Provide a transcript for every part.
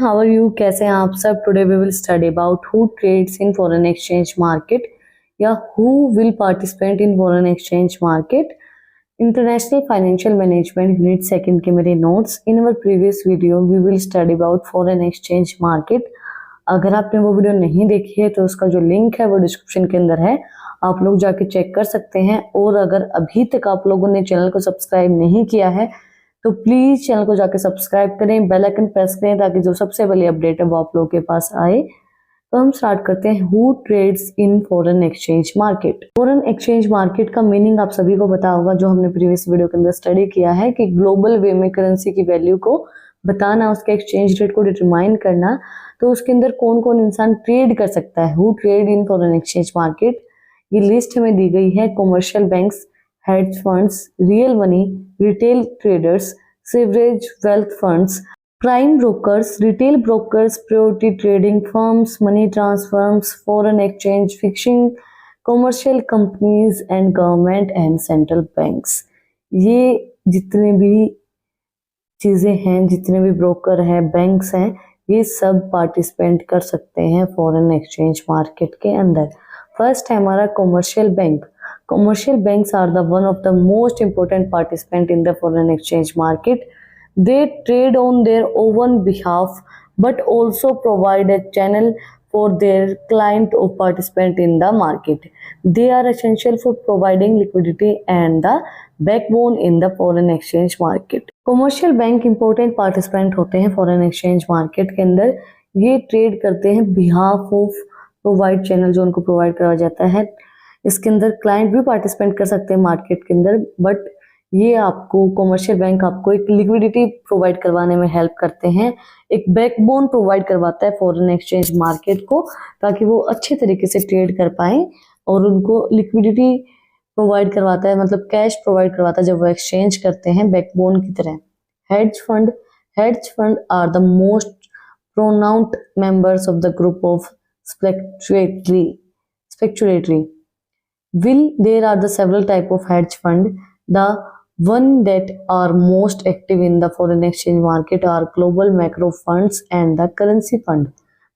How are you, कैसे हैं आप सब। Today we will study about who trades in foreign exchange market या who will participate in foreign exchange market. International financial management unit second के मेरे notes. In our previous video we will study about foreign exchange market. अगर आपने वो video नहीं देखी है तो उसका जो लिंक है वो डिस्क्रिप्शन के अंदर है, आप लोग जाके चेक कर सकते हैं। और अगर अभी तक आप लोगों ने चैनल को सब्सक्राइब नहीं किया है तो प्लीज चैनल को जाके सब्सक्राइब करें, बेल आइकन प्रेस करें ताकि जो सबसे पहले अपडेट है वो आप लोगों के पास आए। तो हम स्टार्ट करते हैं। Who trades in foreign exchange market. Foreign exchange market का मीनिंग आप सभी को पता होगा, जो हमने प्रीवियस वीडियो के अंदर स्टडी किया है कि ग्लोबल वे में करेंसी की वैल्यू को बताना, उसके एक्सचेंज रेट को डिटरमाइन करना। तो उसके अंदर कौन कौन इंसान ट्रेड कर सकता है। Who trade in foreign exchange market, ये लिस्ट हमें दी गई है। Commercial banks, hedge funds, real money, retail traders, sovereign wealth funds, prime brokers, retail brokers, priority trading firms, money transfer firms, foreign exchange fixing, commercial companies and government and central banks. ये जितने भी चीजें हैं, जितने भी ब्रोकर हैं, banks हैं, ये सब पार्टिसिपेट कर सकते हैं फॉरेन एक्सचेंज मार्केट के अंदर। फर्स्ट है हमारा commercial bank. Commercial banks are the one of the most important participant in the foreign exchange market. They trade on their own behalf, but also provide a channel for their client or participant in the market. They are essential for providing liquidity and the backbone in the foreign exchange market. Commercial bank important participant होते हैं foreign exchange market के अंदर। ये trade करते हैं behalf of provide channel, जो उनको provide करा जाता है। इसके अंदर क्लाइंट भी पार्टिसिपेट कर सकते हैं मार्केट के अंदर, बट ये आपको कमर्शियल बैंक आपको एक लिक्विडिटी प्रोवाइड करवाने में हेल्प करते हैं, एक बैकबोन प्रोवाइड करवाता है फॉरेन एक्सचेंज मार्केट को, ताकि वो अच्छे तरीके से ट्रेड कर पाए। और उनको लिक्विडिटी प्रोवाइड करवाता है, मतलब कैश प्रोवाइड करवाता है जब वो एक्सचेंज करते हैं, बैकबोन की तरह। Hedge fund are the most pronounced members of the group of speculatory. There are the several type of hedge fund. The one that are most active in the foreign exchange market are global macro funds and the currency fund.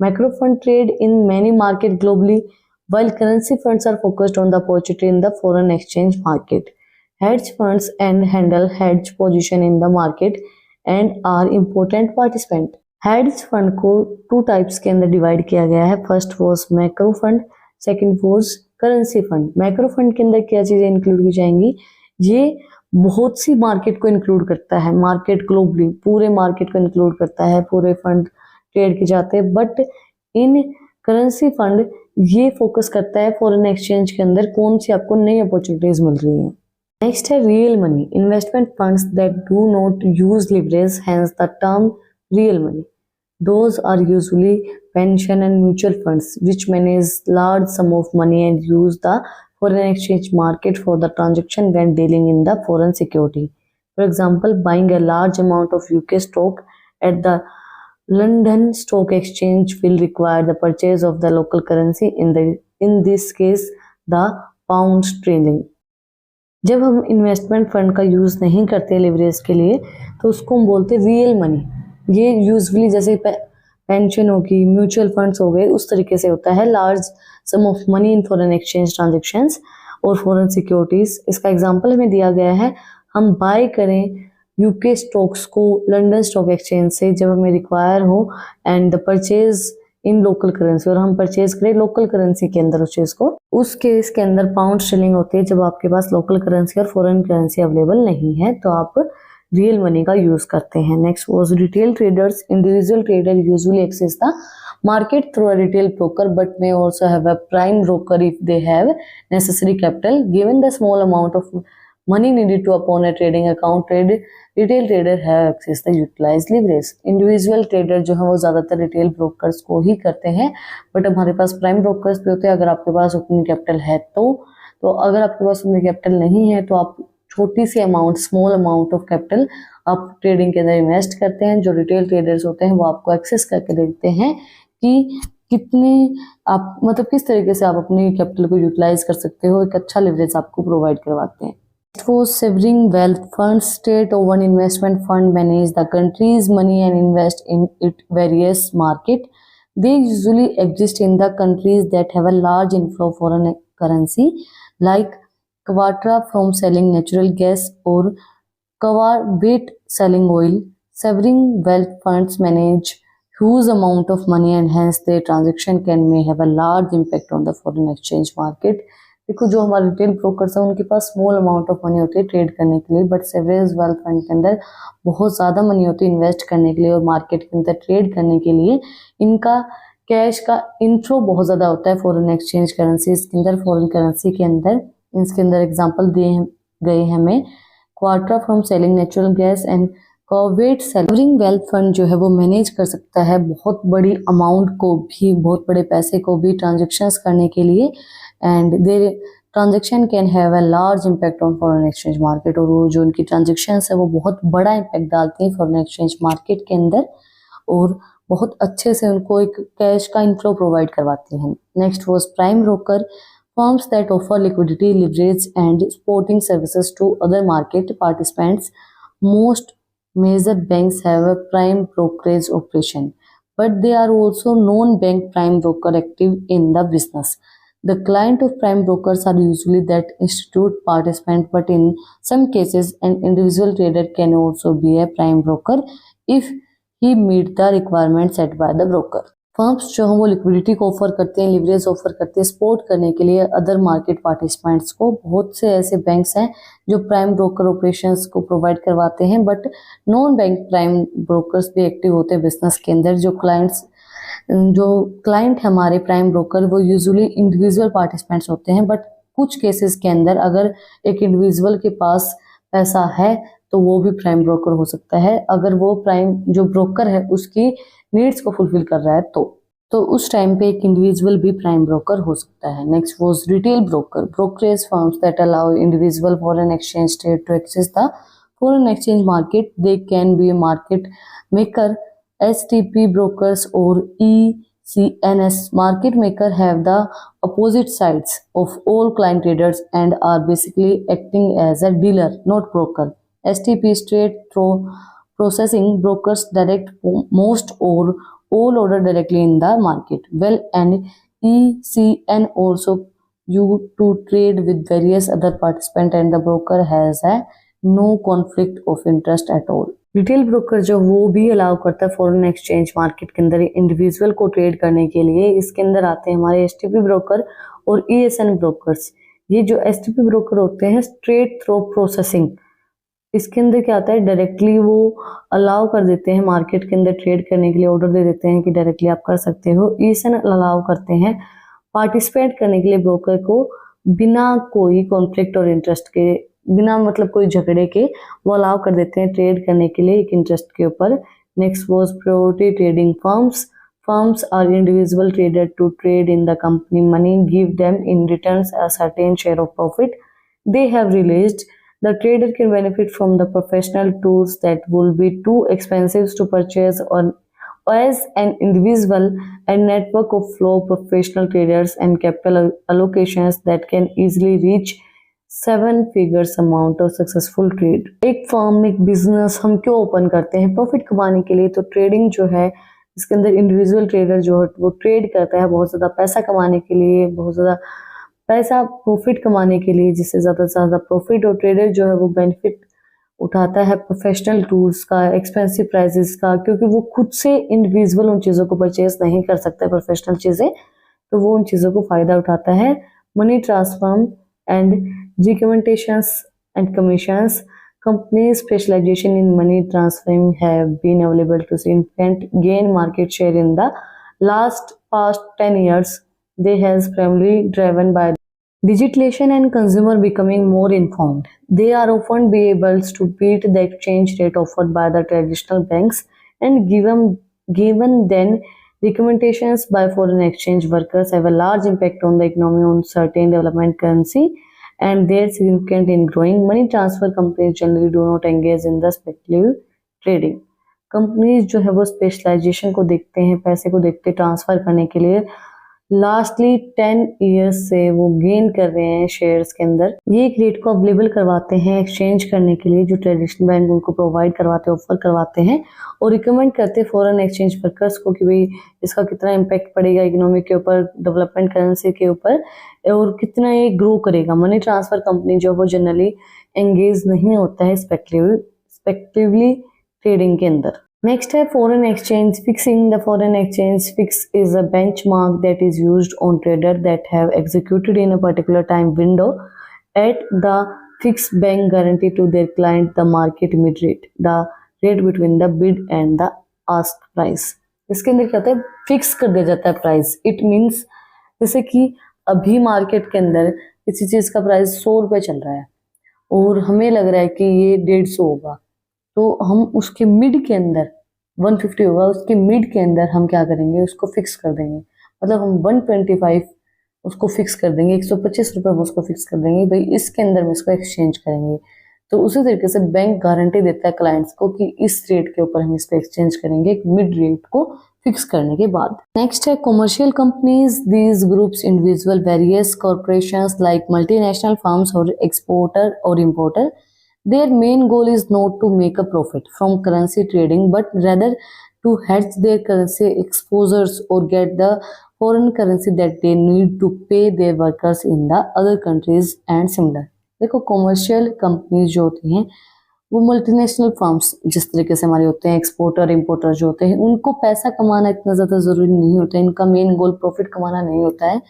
Macro fund trade in many markets globally, while currency funds are focused on the opportunity in the foreign exchange market. Hedge funds and handle hedge position in the market and are important participant. Hedge fund को two types के अंदर divide किया गया है। First was macro fund, second was currency fund. Macro fund के अंदर क्या चीजें इंक्लूड की जाएंगी, ये बहुत सी मार्केट को इंक्लूड करता है, मार्केट ग्लोबली पूरे मार्केट को इंक्लूड करता है, पूरे फंड ट्रेड के जाते हैं। बट इन करेंसी फंड ये फोकस करता है फॉरेन एक्सचेंज के अंदर कौन सी आपको नई अपॉर्चुनिटीज मिल रही है। नेक्स्ट है real money, investment funds that do not use leverage, hence the term real money. Those are usually pension and mutual funds which manage large sum of money and use the foreign exchange market for the transaction when dealing in the foreign security. For example, buying a large amount of UK stock at the London Stock Exchange will require the purchase of the local currency, in this case the pound sterling. जब हम investment fund का use नहीं करते leverage के लिए तो उसको हम बोलते हैं रियल मनी। ये यूजुअली जैसे पेंशन होगी, म्यूचुअल फंड्स हो गए, उस तरीके से होता है। Large some of money in foreign exchange transactions और फॉरेन सिक्योरिटीज। इसका एग्जांपल हमें दिया गया है, हम बाय करें यूके स्टॉक्स को लंदन स्टॉक एक्सचेंज से जब हमें रिक्वायर हो, and the purchase in local currency, और हम परचेज करें लोकल करेंसी के अंदर उस चीज को। उस केस के अंदर पाउंड स्टर्लिंग होती है जब आपके पास लोकल करेंसी और फॉरेन करेंसी अवेलेबल नहीं है, तो आप रियल मनी का यूज करते हैं। Next was retail traders. Individual trader usually access the market through a retail broker but may also have a prime broker if they have necessary capital. Given the small amount of money needed to open a trading account, retail trader have access the utilized leverage. Individual trader जो है वो ज्यादातर retail brokers को ही करते हैं, but हमारे पास prime brokers भी होते हैं अगर आपके पास उतनी कैपिटल है तो अगर आपके पास उतनी कैपिटल नहीं है तो आप छोटी सी amount, small amount of capital आप ट्रेडिंग के अंदर इन्वेस्ट करते हैं। जो रिटेल ट्रेडर्स होते हैं वो आपको एक्सेस करके देखते हैं कि कितनी आप, मतलब किस तरीके से आप अपनी कैपिटल को यूटिलाइज कर सकते हो, एक अच्छा लिवरेज आपको प्रोवाइड करवाते हैं। For sovereign wealth funds, state-owned investment fund manage the country's money and invest in it various market. They usually exist in the countries that have a large inflow of foreign currency, like Quatra from selling natural gas or Kuwait selling oil. Sovereign wealth funds manage huge amount of money and hence their transaction can may have a large impact on the foreign exchange market. देखो जो हमारे retail brokers हैं उनके पास small amount of money होती है trade करने के लिए, बट सेवरेज वेल्थ फंड के अंदर बहुत ज़्यादा मनी होती है इन्वेस्ट करने के लिए और मार्केट के अंदर ट्रेड करने के लिए। इनका कैश का इनफ्लो बहुत ज़्यादा होता है फॉरेन एक्सचेंज करेंसीज के अंदर, फॉरेन करेंसी के अंदर। इसके अंदर एग्जाम्पल दिए गए हमें quarter from selling natural gas and Covid savouring wealth fund जो है वो मैनेज कर सकता है बहुत बड़ी अमाउंट को भी, बहुत बड़े पैसे को भी ट्रांजेक्शन्स करने के लिए, and their transaction can have a large impact on foreign exchange market. और वो जो उनकी ट्रांजेक्शन्स है वो बहुत बड़ा इम्पैक्ट डालती हैं फॉरेन एक्सचेंज मार्केट के अंदर और बहुत अच्छे से उनको एक कैश का इनफ्लो प्रोवाइड करवाती हैं। Next was prime broker, firms that offer liquidity, leverage, and supporting services to other market participants. Most major banks have a prime brokerage operation, but there are also non-bank prime broker active in the business. The client of prime brokers are usually that institute participant, but in some cases, an individual trader can also be a prime broker if he meet the requirements set by the broker. Firms जो हैं वो liquidity को offer करते हैं, leverage offer करते हैं support करने के लिए अदर मार्केट पार्टिसिपेंट्स को। बहुत से ऐसे बैंक्स हैं जो प्राइम ब्रोकर ऑपरेशंस को प्रोवाइड करवाते हैं, but non bank prime brokers भी एक्टिव होते हैं बिजनेस के अंदर। जो क्लाइंट हमारे प्राइम ब्रोकर वो यूजुअली इंडिविजुअल पार्टिसिपेंट्स होते हैं, बट कुछ केसेस के अंदर अगर एक इंडिविजुअल के पास पैसा है तो वो भी प्राइम ब्रोकर हो सकता है, अगर वो प्राइम जो ब्रोकर है उसकी नीड्स को फुलफिल कर रहा है तो उस टाइम पे एक इंडिविजुअल भी प्राइम ब्रोकर हो सकता है। Next was retail broker, brokerage firms that allow individual foreign exchange trade to access the foreign exchange market. They can be a market maker, STP brokers or ECNS market maker have the opposite sides of all client traders and are basically acting as a dealer, not broker. STP straight through processing brokers direct most or all order directly in the market. Well, and ECN also you to trade with various other participants and the broker has a no conflict of interest at all. Retail broker जो वो भी allow करता है foreign exchange market के अंदर individual को trade करने के लिए। इसके अंदर आते हैं हमारे STP ब्रोकर और ESN ब्रोकर्स। ये जो STP ब्रोकर होते हैं स्ट्रेट थ्रो प्रोसेसिंग, इसके अंदर क्या आता है डायरेक्टली वो अलाउ कर देते हैं मार्केट के अंदर ट्रेड करने के लिए, ऑर्डर दे देते हैं कि डायरेक्टली आप कर सकते हो। ESN अलाउ करते हैं पार्टिसिपेट करने के लिए ब्रोकर को बिना कोई कॉन्फ्लिक्ट और इंटरेस्ट के, बिना मतलब कोई झगड़े के वो अलाउ कर देते हैं ट्रेड करने के लिए एक इंटरेस्ट के ऊपर। Next was priority trading firms, firms are individual trader to trade in the company money, give them in returns a certain share of profit they have released. The trader can benefit from the professional tools that will be too expensive to purchase on as an individual, and network of flow professional traders and capital allocations that can easily reach 7 figures amount of successful trade. एक firm, एक business हम क्यों open करते हैं? Profit कमाने के लिए। तो ट्रेडिंग जो है इसके अंदर इंडिविजुअल ट्रेडर जो है वो ट्रेड करता है बहुत ज़्यादा पैसा कमाने के लिए, बहुत ज़्यादा पैसा प्रॉफिट कमाने के लिए, जिससे ज़्यादा से ज़्यादा प्रॉफिट। और ट्रेडर जो है वो बेनिफिट उठाता है प्रोफेशनल टूल्स का, एक्सपेंसिव प्राइजेस का, क्योंकि वो खुद से इंडिविजुअल उन चीज़ों को परचेज नहीं कर सकता है प्रोफेशनल चीज़ें, तो वो उन चीज़ों को फ़ायदा उठाता है। Money transfer and recommendations and commissions, companies specialization in money transferring have been available to significant gain market share in the past 10 years. They has primarily driven by digitalization and consumer becoming more informed. They are often be able to beat the exchange rate offered by the traditional banks, and given then recommendations by foreign exchange workers have a large impact on the economy on certain development currency, and they are significant in growing. Money transfer companies generally do not engage in the speculative trading. Companies जो है वो specialisation को देखते हैं, पैसे को देखते हैं ट्रांसफर करने के लिए, लास्टली 10 ईयर्स से वो गेन कर रहे हैं शेयर्स के अंदर। ये एक रेट को अवेलेबल करवाते हैं एक्सचेंज करने के लिए, जो ट्रेडिशनल बैंक उनको प्रोवाइड करवाते हैं, ऑफर करवाते हैं और रिकमेंड करते हैं फॉरेन एक्सचेंज वर्कर्स को कि भाई इसका कितना इम्पैक्ट पड़ेगा इकोनॉमी के ऊपर, डेवलपमेंट करेंसी के ऊपर, और कितना ये ग्रो करेगा। मनी ट्रांसफर कंपनी जो वो जनरली एंगेज नहीं होता है स्पेक्टिवली ट्रेडिंग के अंदर। नेक्स्ट है foreign exchange fixing. The foreign exchange fix is a benchmark that is used on trader that have executed in a particular time window at the fix bank guarantee to their client the market mid rate, the rate between the bid and the ask price. इसके अंदर क्या होता है, fix कर दिया जाता है price. It means जैसे कि अभी मार्केट के अंदर किसी चीज का प्राइस 100 रुपये चल रहा है और हमें लग रहा है कि ये 150 होगा, तो हम उसके मिड के अंदर 150 होगा, उसके मिड के अंदर हम क्या करेंगे, उसको फिक्स कर देंगे। मतलब हम 125 उसको फिक्स कर देंगे, 125 रुपये उसको फिक्स कर देंगे, भाई इसके अंदर में इसको एक्सचेंज करेंगे। तो उसी तरीके से बैंक गारंटी देता है क्लाइंट्स को कि इस रेट के ऊपर हम इसको एक्सचेंज करेंगे, एक मिड रेट को फिक्स करने के बाद। नेक्स्ट है commercial companies. These groups individual various corporations like multinational firms और एक्सपोर्टर और importer. Their main goal is not to make a profit from currency trading, but rather to hedge their currency exposures or get the foreign currency that they need to pay their workers in the other countries and similar। देखो commercial companies जो होती हैं वो multinational firms जिस तरीके से हमारे होते हैं, एक्सपोर्टर इम्पोर्टर जो होते हैं, उनको पैसा कमाना इतना ज़्यादा ज़रूरी नहीं होता है। इनका मेन गोल प्रॉफिट कमाना नहीं होता है,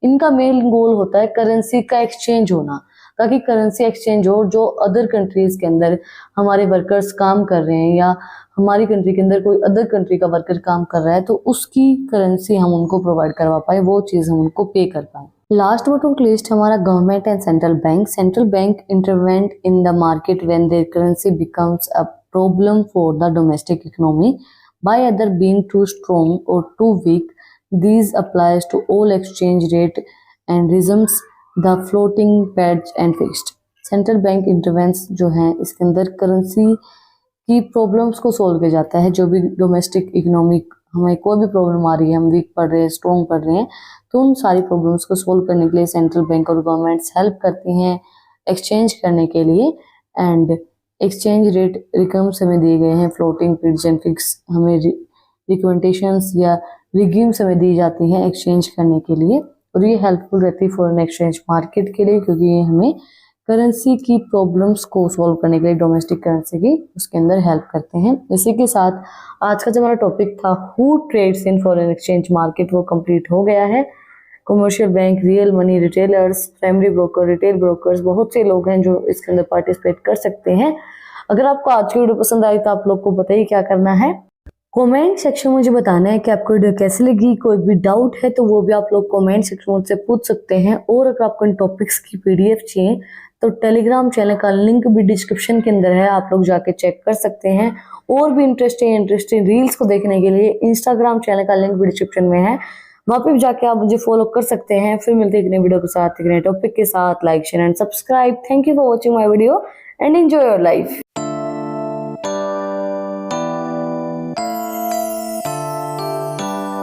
इनका मेन गोल होता है करेंसी का एक्सचेंज होना, ताकि करेंसी एक्सचेंज हो। जो अदर कंट्रीज के अंदर हमारे वर्कर्स काम कर रहे हैं या हमारी कंट्री के अंदर कोई अदर कंट्री का वर्कर काम कर रहा है, तो उसकी करेंसी हम उनको प्रोवाइड करवा पाए, वो चीज़ हम उनको पे कर पाए। लास्ट बट नॉट लीस्ट हमारा government and central bank. Central bank intervene in the market when there currency becomes a problem for the domestic economy by other being too strong or too weak. These applies to all exchange rate and resumes the floating pads and fixed। Central bank intervenes जो है इसके अंदर currency की problems को solve किया जाता है। जो भी डोमेस्टिक इकोनॉमिक हमें कोई भी प्रॉब्लम आ रही है, हम वीक पढ़ रहे हैं, स्ट्रॉन्ग पढ़ रहे हैं, तो उन सारी प्रॉब्लम्स को सॉल्व करने के लिए सेंट्रल बैंक और गवर्नमेंट्स हेल्प करती हैं एक्सचेंज करने के लिए। एंड एक्सचेंज रेट रिकम्स हमें दिए गए हैं, फ्लोटिंग पेड्स एंड फिक्स हमें रिकमेंडेशंस या रिगीम्स हमें दी जाती हैं एक्सचेंज करने के लिए, और ये हेल्पफुल रहती है फॉरेन एक्सचेंज मार्केट के लिए, क्योंकि ये हमें करेंसी की प्रॉब्लम्स को सॉल्व करने के लिए डोमेस्टिक करेंसी की उसके अंदर हेल्प करते हैं। इसी के साथ आज का जो हमारा टॉपिक था who trades in foreign exchange market वो कंप्लीट हो गया है। Commercial bank, real money retailers, primary broker, retail brokers, बहुत से लोग हैं जो इसके अंदर पार्टिसिपेट कर सकते हैं। अगर आपको आज की वीडियो पसंद आई तो आप लोग को बताइए क्या करना है, कमेंट सेक्शन में मुझे बताना है कि आपको वीडियो कैसी लगी। कोई भी डाउट है तो वो भी आप लोग कमेंट सेक्शन में मुझसे पूछ सकते हैं। और अगर आपको इन टॉपिक्स की पीडीएफ चाहिए तो टेलीग्राम चैनल का लिंक भी डिस्क्रिप्शन के अंदर है, आप लोग जाके चेक कर सकते हैं। और भी इंटरेस्टिंग रील्स को देखने के लिए इंस्टाग्राम चैनल का लिंक भी डिस्क्रिप्शन में है, वहाँ पे भी जाके आप मुझे फॉलो कर सकते हैं। फिर मिलते हैं एक नए वीडियो के साथ, एक नए टॉपिक के साथ। Like share and subscribe. Thank you for watching my video and enjoy your life.